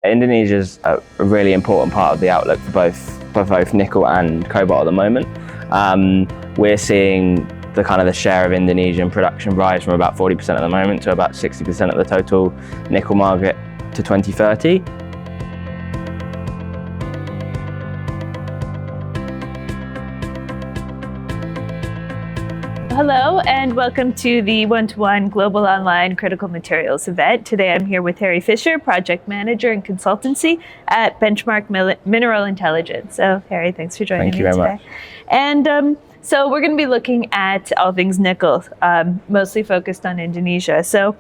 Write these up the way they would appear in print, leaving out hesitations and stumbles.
Indonesia's a really important part of the outlook for both nickel and cobalt at the moment. We're seeing the share of Indonesian production rise from about 40% at the moment to about 60% of the total nickel market to 2030. Hello and welcome to the 1-to-1 Global Online Critical Materials event. Today I'm here with Harry Fisher, Project Manager and Consultancy at Benchmark Mineral Intelligence. So Harry, thanks for joining me today. Thank you very much. And so we're going to be looking at all things nickel, mostly focused on Indonesia. So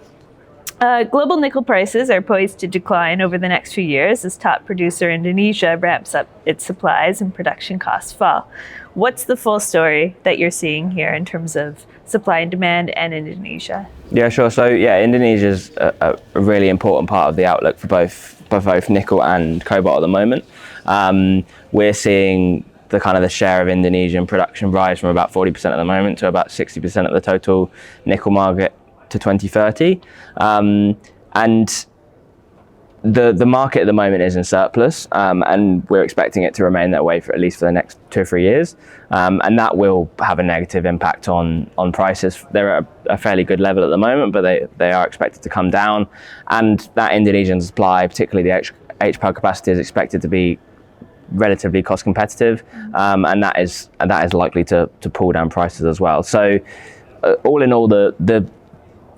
global nickel prices are poised to decline over the next few years as top producer Indonesia ramps up its supplies and production costs fall. What's the full story that you're seeing here in terms of supply and demand and Indonesia? Yeah, sure. So Indonesia's a really important part of the outlook for both nickel and cobalt at the moment. We're seeing the share of Indonesian production rise from about 40% at the moment to about 60% of the total nickel market to 2030. And the market at the moment is in surplus, and we're expecting it to remain that way for at least for the next 2 or 3 years. And that will have a negative impact on prices. They're at a fairly good level at the moment, but they are expected to come down. And that Indonesian supply, particularly the HPAL capacity, is expected to be relatively cost competitive, and that is likely to pull down prices as well. So all in all, the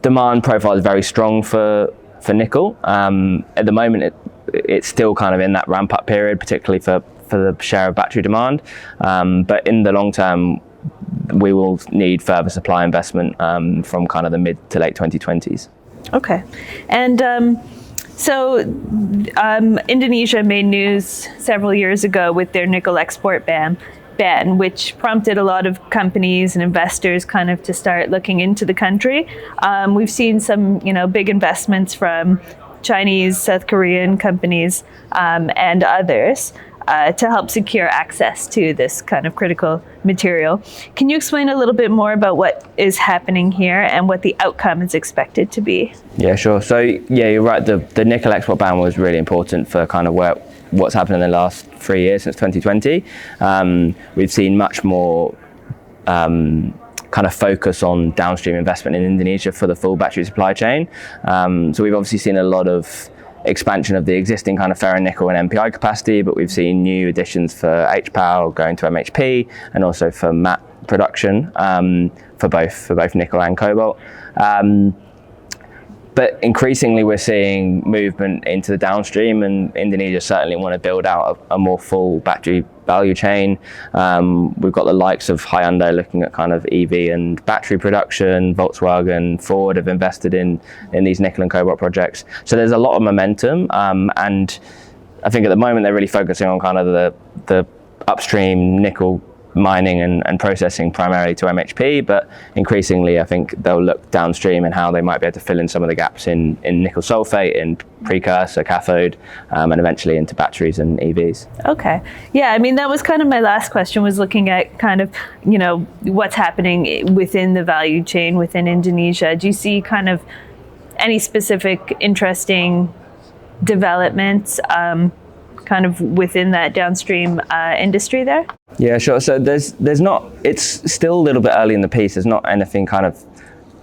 demand profile is very strong for nickel. At the moment, it's still in that ramp up period, particularly for the share of battery demand. But in the long term, we will need further supply investment from the mid to late 2020s. Okay, and so Indonesia made news several years ago with their nickel export ban, which prompted a lot of companies and investors to start looking into the country. We've seen some, big investments from Chinese, South Korean companies and others to help secure access to this critical material. Can you explain a little bit more about what is happening here and what the outcome is expected to be? Yeah, sure. So yeah, you're right. The nickel export ban was really important for what's happened in the last 3 years since 2020. We've seen much more focus on downstream investment in Indonesia for the full battery supply chain. So we've obviously seen a lot of expansion of the existing ferronickel and NPI capacity, but we've seen new additions for HPAL going to MHP and also for matte production for both nickel and cobalt. But increasingly, we're seeing movement into the downstream, and Indonesia certainly want to build out a more full battery value chain. We've got the likes of Hyundai looking at EV and battery production. Volkswagen, Ford have invested in these nickel and cobalt projects. So there's a lot of momentum, and I think at the moment they're really focusing on the upstream nickel mining and processing primarily to MHP, but increasingly I think they'll look downstream and how they might be able to fill in some of the gaps in nickel sulfate, in precursor, cathode, and eventually into batteries and EVs. Okay. Yeah, I mean, that was my last question, was looking at what's happening within the value chain within Indonesia. Do you see any specific interesting developments within that downstream industry there? Yeah, sure. So there's not, it's still a little bit early in the piece. There's not anything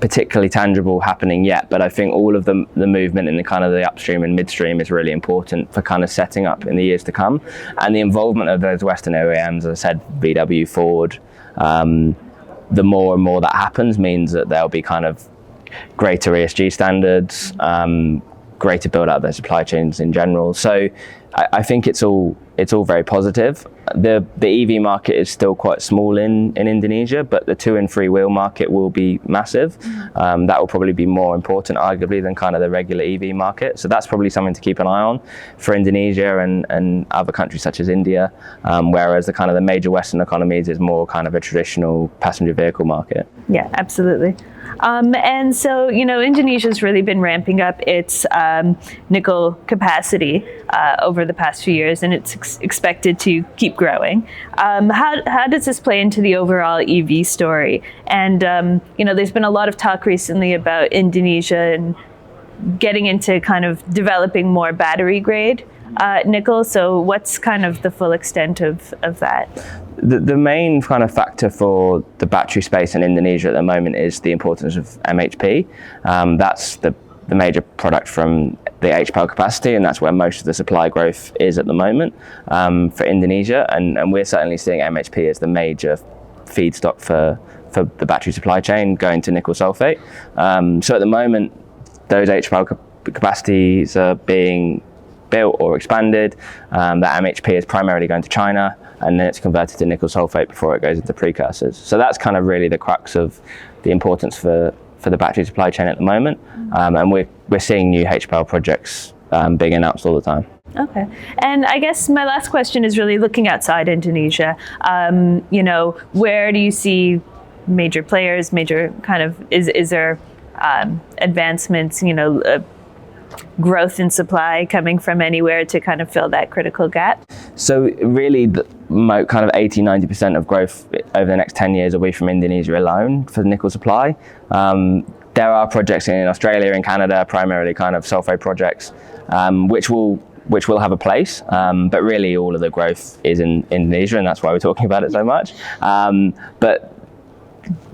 particularly tangible happening yet, but I think all of the movement in the upstream and midstream is really important for setting up in the years to come. And the involvement of those Western OEMs, as I said, VW, Ford, the more and more that happens means that there'll be greater ESG standards, greater build out of their supply chains in general. So I think it's all very positive. The EV market is still quite small in Indonesia, but the 2 and 3 wheel market will be massive. That will probably be more important arguably than the regular EV market. So that's probably something to keep an eye on for Indonesia and other countries such as India, whereas the major Western economies is more a traditional passenger vehicle market. Yeah, absolutely. And so, Indonesia's really been ramping up its nickel capacity over the past few years, and it's expected to keep growing. How does this play into the overall EV story? And, there's been a lot of talk recently about Indonesia and getting into kind of developing more battery grade nickel. So what's kind of the full extent of that? The main kind of factor for the battery space in Indonesia at the moment is the importance of MHP. That's the major product from the HPAL capacity, and that's where most of the supply growth is at the moment for Indonesia. And we're certainly seeing MHP as the major feedstock for the battery supply chain going to nickel sulfate. So at the moment, those HPAL capacities are being built or expanded. That MHP is primarily going to China, and then it's converted to nickel sulfate before it goes into precursors. So that's kind of really the crux of the importance for the battery supply chain at the moment. And we're seeing new HPAL projects being announced all the time. Okay. And I guess my last question is really looking outside Indonesia. Where do you see major players, major kind of, is there advancements, growth in supply coming from anywhere to kind of fill that critical gap? So really, kind of 80-90% of growth over the next 10 years will be from Indonesia alone for nickel supply. There are projects in Australia and Canada, primarily kind of sulfate projects, which will have a place, but really all of the growth is in Indonesia, and that's why we're talking about it so much. But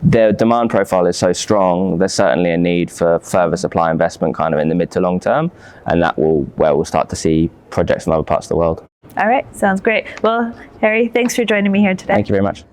the demand profile is so strong, there's certainly a need for further supply investment kind of in the mid to long term, and where we'll start to see projects in other parts of the world. All right, sounds great. Well, Harry, thanks for joining me here today. Thank you very much.